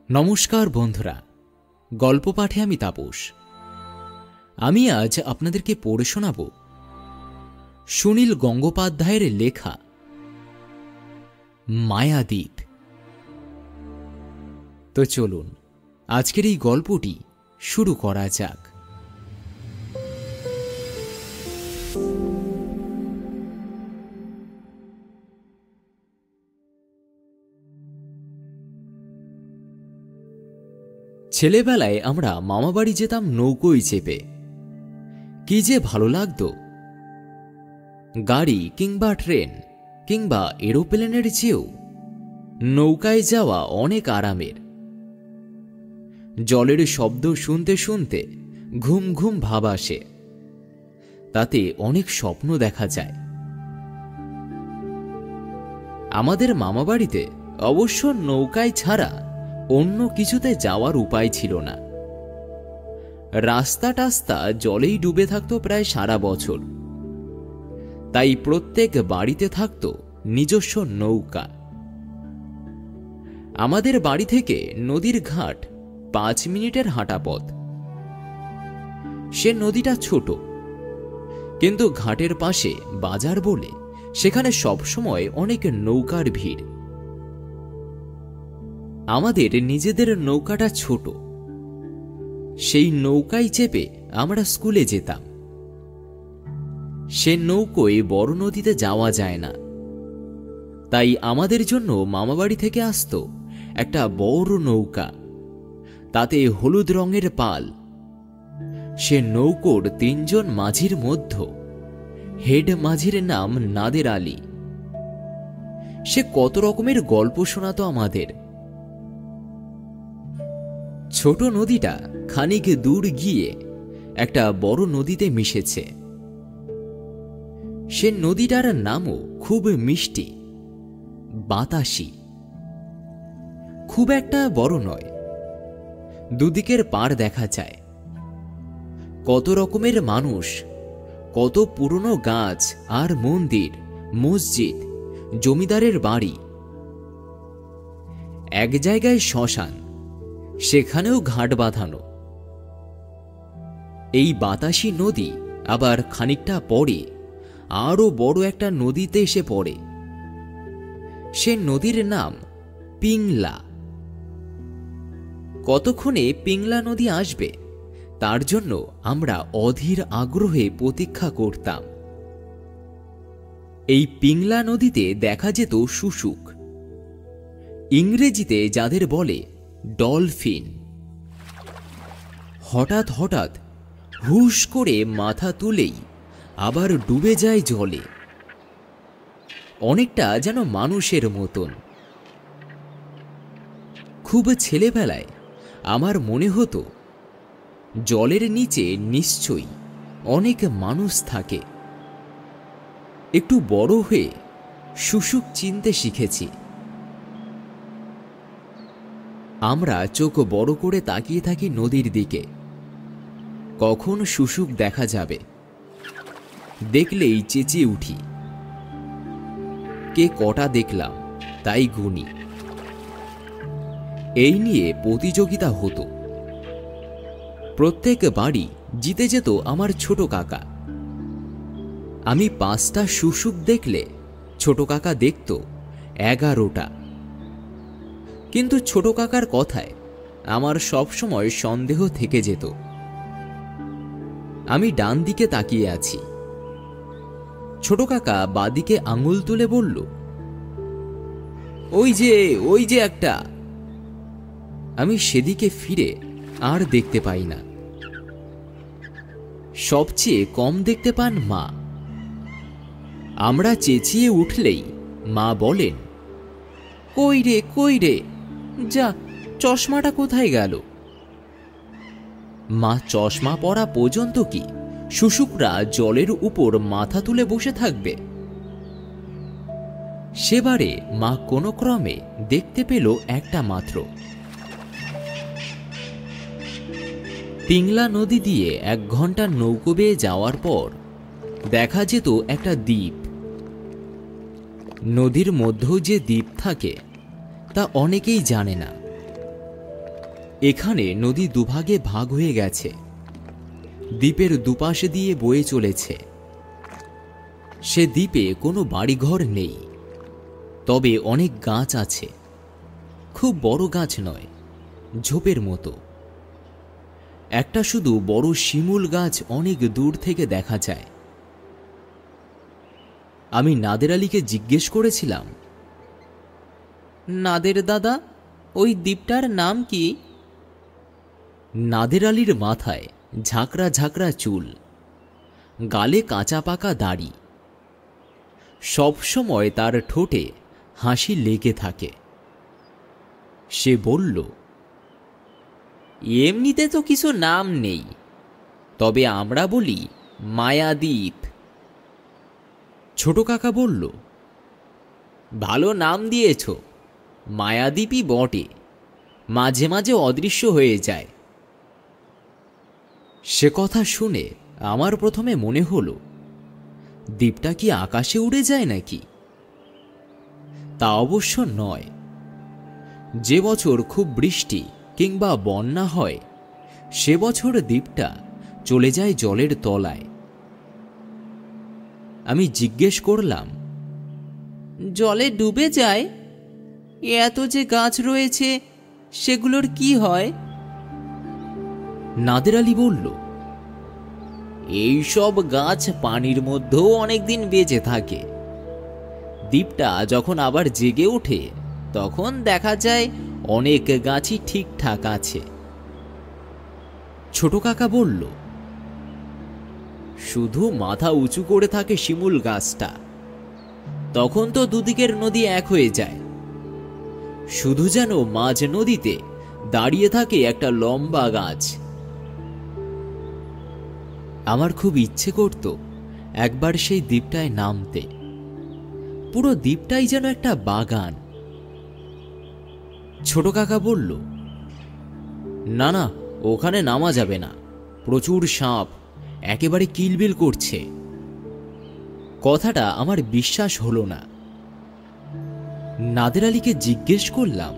নমস্কার বন্ধুরা, গল্প পাঠে আমি তাপস। আমি আজ আপনাদেরকে পড়ে শোনাব সুনীল গঙ্গোপাধ্যায়ের লেখা মায়াদ্বীপ। তো চলুন আজকের এই গল্পটি শুরু করা যাক। ছেলেবেলায় আমরা মামাবাড়ি যেতাম নৌকোয় চেপে। কি যে ভালো লাগতো! গাড়ি কিংবা ট্রেন কিংবা এরোপ্লেনের চেয়েও নৌকায় যাওয়া অনেক আরামের। জলের শব্দ শুনতে শুনতে ঘুম ঘুম ভাব আসে, তাতে অনেক স্বপ্ন দেখা যায়। আমাদের মামাবাড়িতে অবশ্য নৌকায় ছাড়া অন্য কিছুতে যাওয়ার উপায় ছিল না। রাস্তা টাস্তা জলেই ডুবে থাকতো প্রায় সারা বছর, তাই প্রত্যেক বাড়িতে থাকতো নিজস্ব নৌকা। আমাদের বাড়ি থেকে নদীর ঘাট 5 মিনিটের হাঁটা পথ। সে নদীটা ছোট, কিন্তু ঘাটের পাশে বাজার বলে সেখানে সবসময় অনেক নৌকার ভিড়। আমাদের নিজেদের নৌকাটা ছোট, সেই নৌকায় চেপে আমরা স্কুলে যেতাম। সে নৌকোয় বড় নদীতে যাওয়া যায় না, তাই আমাদের জন্য মামাবাড়ি থেকে আসতো একটা বড় নৌকা, তাতে হলুদ রঙের পাল। সে নৌকোর 3 জন মাঝির মধ্যে হেড মাঝির নাম নাদের আলী। সে কত রকমের গল্প শোনাতো আমাদের। ছোট নদীটা খানিক দূর গিয়ে একটা বড় নদীতে মিশেছে। সে নদীটার নামও খুব মিষ্টি, বাতাসি। খুব একটা বড় নয়, দুদিকের পাড় দেখা যায়। কত রকমের মানুষ, কত পুরনো গাছ আর মন্দির, মসজিদ, জমিদারের বাড়ি। এক জায়গায় শ্মশান, সেখানেও ঘাট বাঁধানো। এই বাতাসি নদী আবার খানিকটা পরে আরো বড় একটা নদীতে এসে পড়ে। সে নদীর নাম পিংলা। কতক্ষণে পিংলা নদী আসবে তার জন্য আমরা অধীর আগ্রহে প্রতীক্ষা করতাম। এই পিংলা নদীতে দেখা যেত শুশুক, ইংরেজিতে যাদের বলে ডলফিন। হঠাৎ হঠাৎ হুশ করে মাথা তুলেই আবার ডুবে যায় জলে, অনেকটা যেন মানুষের মতন। খুব ছেলেবেলায় আমার মনে হতো জলের নিচে নিশ্চয়ই অনেক মানুষ থাকে। একটু বড় হয়ে শুশুক চিনতে শিখেছি। আমরা চোখ বড় করে তাকিয়ে থাকি নদীর দিকে, কখন শুশুক দেখা যাবে। দেখলেই চেঁচিয়ে উঠি, কে কটা দেখলাম তাই গুনি। এই নিয়ে প্রতিযোগিতা হতো। প্রত্যেক বাড়ি জিতে যেত আমার ছোট কাকা। আমি 5টা শুশুক দেখলে ছোট কাকা দেখত 11টা। কিন্তু ছোট কাকার কথায় আমার সবসময় সন্দেহ থেকে যেত। আমি ডান দিকে তাকিয়ে আছি, ছোট কাকা বাদিকে আঙুল তুলে বলল, ওই যে একটা। আমি সেদিকে ফিরে আর দেখতে পাই না। সবচেয়ে কম দেখতে পান মা। আমরা চেঁচিয়ে উঠলেই মা বলেন, কই রে, যা, চশমাটা কোথায় গেল? মা চশমা পরা পর্যন্ত কি শুশুকরা জলের উপর মাথা তুলে বসে থাকবে? সেবারে মা কোনো ক্রমে দেখতে পেল একটা মাত্র। পিংলা নদী দিয়ে 1 ঘন্টা নৌকো বেয়ে যাওয়ার পর দেখা যেত একটা দ্বীপ। নদীর মধ্যেও যে দ্বীপ থাকে তা অনেকেই জানে না। এখানে নদী দুভাগে ভাগ হয়ে গেছে, দ্বীপের দুপাশে দিয়ে বয়ে চলেছে। সে দ্বীপে কোনো বাড়িঘর নেই, তবে অনেক গাছ আছে। খুব বড় গাছ নয়, ঝোপের মতো। একটা শুধু বড় শিমুল গাছ অনেক দূর থেকে দেখা যায়। আমি নাদের আলীকে জিজ্ঞেস করেছিলাম, নাদের দাদা, ওই দ্বীপটার নাম কি? নাদের আলীর মাথায় ঝাঁকড়া ঝাঁকড়া চুল, গালে কাঁচা পাকা দাড়ি। সবসময় তার ঠোঁটে হাসি লেগে থাকে। সে বলল, এমনিতে তো কিছু নাম নেই, তবে আমরা বলি মায়াদ্বীপ। ছোট কাকা বলল, ভালো নাম দিয়েছ, মায়াদ্বীপই বটে, মাঝে মাঝে অদৃশ্য হয়ে যায়। সে কথা শুনে আমার প্রথমে মনে হলো, দ্বীপটা কি আকাশে উড়ে যায় নাকি? তা অবশ্য নয়। যে বছর খুব বৃষ্টি কিংবা বন্যা হয়, সে বছর দ্বীপটা চলে যায় জলের তলায়। আমি জিজ্ঞেস করলাম, জলে ডুবে যায়? এত যে গাছ রয়েছে, সেগুলোর কি হয়? নাদের আলী বলল, এইসব গাছ পানির মধ্যেও অনেকদিন বেঁচে থাকে। দ্বীপটা যখন আবার জেগে ওঠে, তখন দেখা যায় অনেক গাছই ঠিকঠাক আছে। ছোট কাকা বলল, শুধু মাথা উঁচু করে থাকে শিমুল গাছটা, তখন তো দুদিকের নদী এক হয়ে যায়। শুধু যেন মাঝ নদীতে দাঁড়িয়ে থাকে একটা লম্বা গাছ। আমার খুব ইচ্ছে করত একবার সেই দ্বীপটায় নামতে। পুরো দ্বীপটাই যেন একটা বাগান। ছোট কাকা বলল, না না, ওখানে নামা যাবে না, প্রচুর সাপ, একেবারে কিলবিল করছে। কথাটা আমার বিশ্বাস হলো না। নাদের আলীকে জিজ্ঞেস করলাম,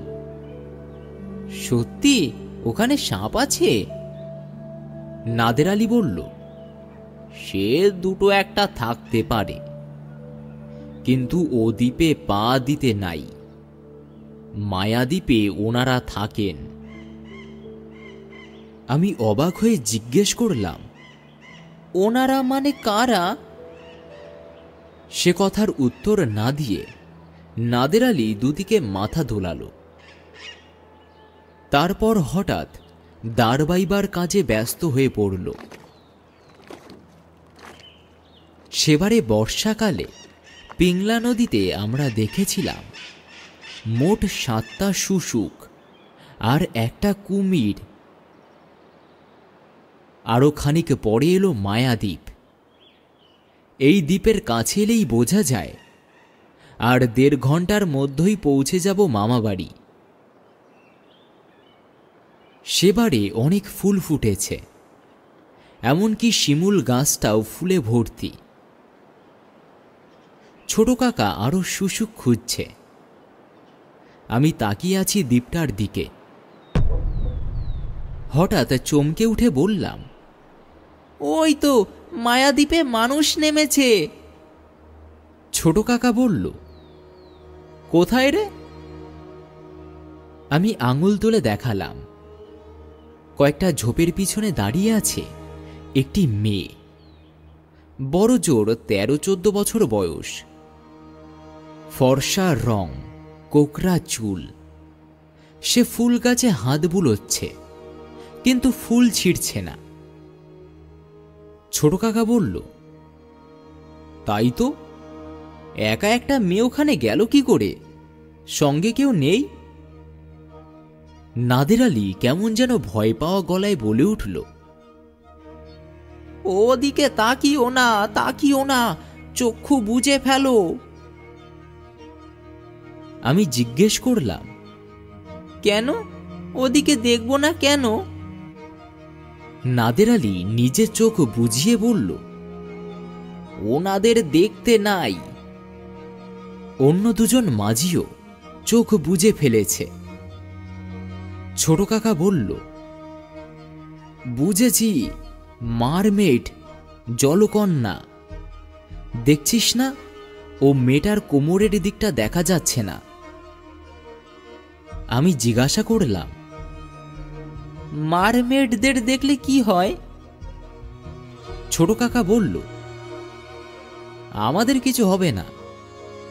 সত্যি ওখানে সাপ আছে? নাদের আলী বলল, সে দুটো একটা থাকতে পারে, কিন্তু ও দ্বীপে পা দিতে নাই। মায়াদ্বীপে ওনারা থাকেন। আমি অবাক হয়ে জিজ্ঞেস করলাম, ওনারা মানে কারা? সে কথার উত্তর না দিয়ে নাদের আলী দুদিকে মাথা দোলালো। তারপর হঠাৎ দাঁড় বাইবার কাজে ব্যস্ত হয়ে পড়ল। সেবারে বর্ষাকালে পিংলা নদীতে আমরা দেখেছিলাম মোট 7টা শুশুক আর একটা কুমির। আরো খানিক পরে এলো মায়াদ্বীপ। এই দ্বীপের কাছে এলেই বোঝা যায়, আর 1.5 ঘন্টার মধ্যেই পৌঁছে যাব মামাবাড়ি। সেবারে অনেক ফুল ফুটেছে, এমনকি শিমুল গাছটাও ফুলে ভর্তি। ছোট কাকা আরো শুশুক খুঁজছে। আমি তাকিয়ে আছি দ্বীপটার দিকে। হঠাৎ চমকে উঠে বললাম, ওই তো মায়াদ্বীপে মানুষ নেমেছে। ছোট কাকা বলল, কোথায় রে? আমি আঙুল তুলে দেখালাম। কয়েকটা ঝোপের পিছনে দাঁড়িয়ে আছে একটি মেয়ে, বড় জোর 13-14 বছর বয়স। ফর্সা রং, কোকড়া চুল। সে ফুল গাছে হাত বুলোচ্ছে, কিন্তু ফুল ছিঁড়ছে না। ছোট কাকা বলল, তাই তো, একা একটা মেয়ে ওখানে গেল কি করে? সঙ্গে কেউ নেই? নাদের আলী কেমন যেন ভয় পাওয়া গলায় বলে উঠল, ওদিকে তাকিও না, তাকিও না, চক্ষু বুজে ফেলো। আমি জিজ্ঞেস করলাম, কেন? ওদিকে দেখব না কেন? নাদের আলী নিজে চোখ বুঝিয়ে বলল, ওনাদের দেখতে নাই। অন্য দুজন মাঝিও চোখ বুজে ফেলেছে। ছোট কাকা বলল, বুঝেছি, মারমেড, জলকন্যা। দেখছিস না, ও মেয়েটার কোমরের দিকটা দেখা যাচ্ছে না। আমি জিজ্ঞাসা করলাম, মারমেডদের দেখলে কি হয়? ছোট কাকা বলল, আমাদের কিছু হবে না,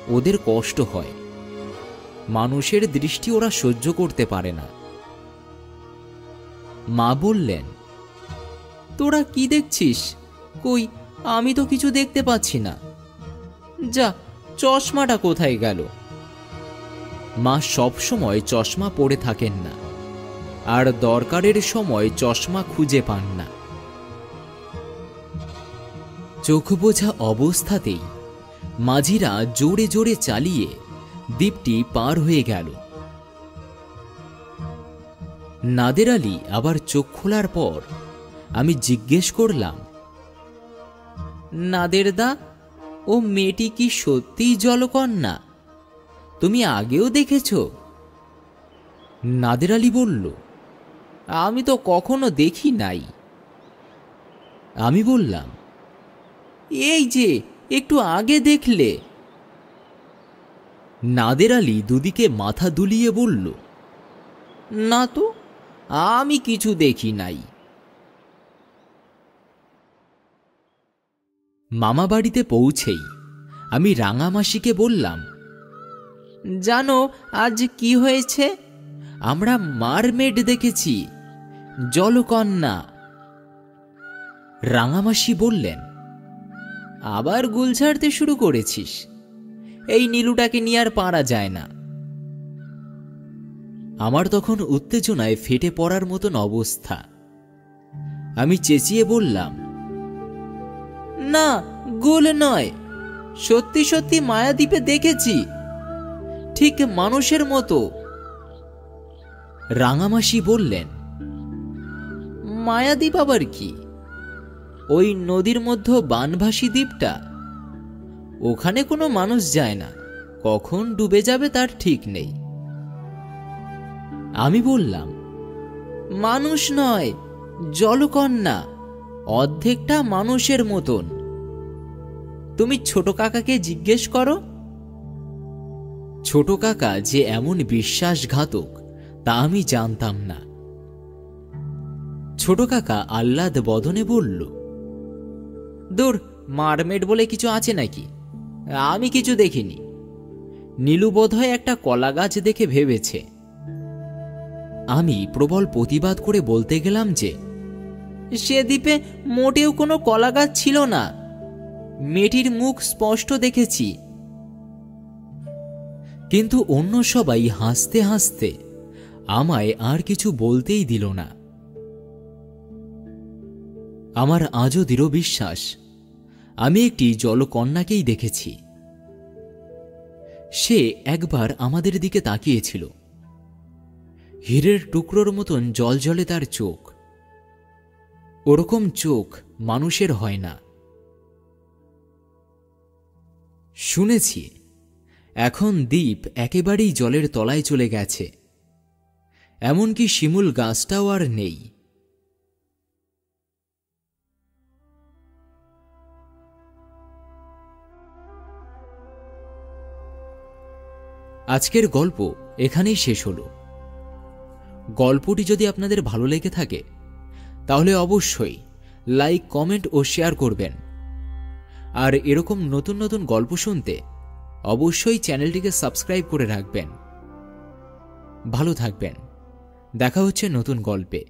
ওদের কষ্ট হয়, মানুষের দৃষ্টি ওরা সহ্য করতে পারে না। মা বললেন, তোরা কি দেখছিস? কই, আমি তো কিছু দেখতে পাচ্ছি না। যা, চশমাটা কোথায় গেল? মা সব সময় চশমা পরে থাকেন না, আর দরকারের সময় চশমা খুঁজে পান না। চোখ বোঝা অবস্থাতেই মাঝিরা জোরে জোরে চালিয়ে দ্বীপটি পার হয়ে গেল। নাদের আলী আবার চোখ খোলার পর আমি জিজ্ঞেস করলাম, নাদেরদা, ও মেয়েটি কি সত্যিই জলকন্যা? তুমি আগেও দেখেছ? নাদের আলী বলল, আমি তো কখনো দেখি নাই। আমি বললাম, এই যে একটু আগে দেখলে। নাদের আলী দুদিকে মাথা দুলিয়ে বলল, না তো, আমি কিছু দেখি নাই। মামা বাড়িতে পৌঁছেই আমি রাঙামাসিকে বললাম, জানো আজ কি হয়েছে? আমরা মারমেড দেখেছি, জলকন্যা। রাঙামাসি বললেন, আবার গুল ছাড়তে শুরু করেছিস? এই নীলুটাকে নিয়ে আর পারা যায় না। আমার তখন উত্তেজনায় ফেটে পড়ার মতন অবস্থা। আমি চেঁচিয়ে বললাম, না, গুল নয়, সত্যি সত্যি মায়াদ্বীপে দেখেছি, ঠিক মানুষের মতো। রাঙামাসি বললেন, মায়াদ্বীপ আবার কি? ওই নদীর মধ্যে বানভাসী দ্বীপটা, ওখানে কোনো মানুষ যায় না, কখন ডুবে যাবে তার ঠিক নেই। আমি বললাম, মানুষ নয়, জলকন্যা, অর্ধেকটা মানুষের মতন। তুমি ছোট কাকাকে জিজ্ঞেস করো। ছোট কাকা যে এমন বিশ্বাসঘাতক তা আমি জানতাম না। ছোট কাকা আহ্লাদ বদনে বলল, দূর, মারমেড বলে কিছু আছে নাকি? আমি কিছু দেখিনি। নীলু বোধহয় একটা কলা গাছ দেখে ভেবেছে। আমি প্রবল প্রতিবাদ করে বলতে গেলাম যে সে দ্বীপে মোটেও কোনো কলা গাছ ছিল না, মেয়েটির মুখ স্পষ্ট দেখেছি। কিন্তু অন্য সবাই হাসতে হাসতে আমায় আর কিছু বলতেই দিল না। আমার আজও দৃঢ় বিশ্বাস আমি একটি জলকন্যাকেই দেখেছি। সে একবার আমাদের দিকে তাকিয়েছিল, হীরের টুকরোর মতন জলজলে তার চোখ। ওরকম চোখ মানুষের হয় না। শুনেছি এখন দ্বীপ একেবারেই জলের তলায় চলে গেছে, এমনকি শিমুল গাছটাও আর নেই। আজকের গল্প এখানেই শেষ হলো। গল্পটি যদি আপনাদের ভালো লেগে থাকে তাহলে অবশ্যই লাইক, কমেন্ট ও শেয়ার করবেন। আর এরকম নতুন নতুন গল্প শুনতে অবশ্যই চ্যানেলটিকে সাবস্ক্রাইব করে রাখবেন। ভালো থাকবেন, দেখা হচ্ছে নতুন গল্পে।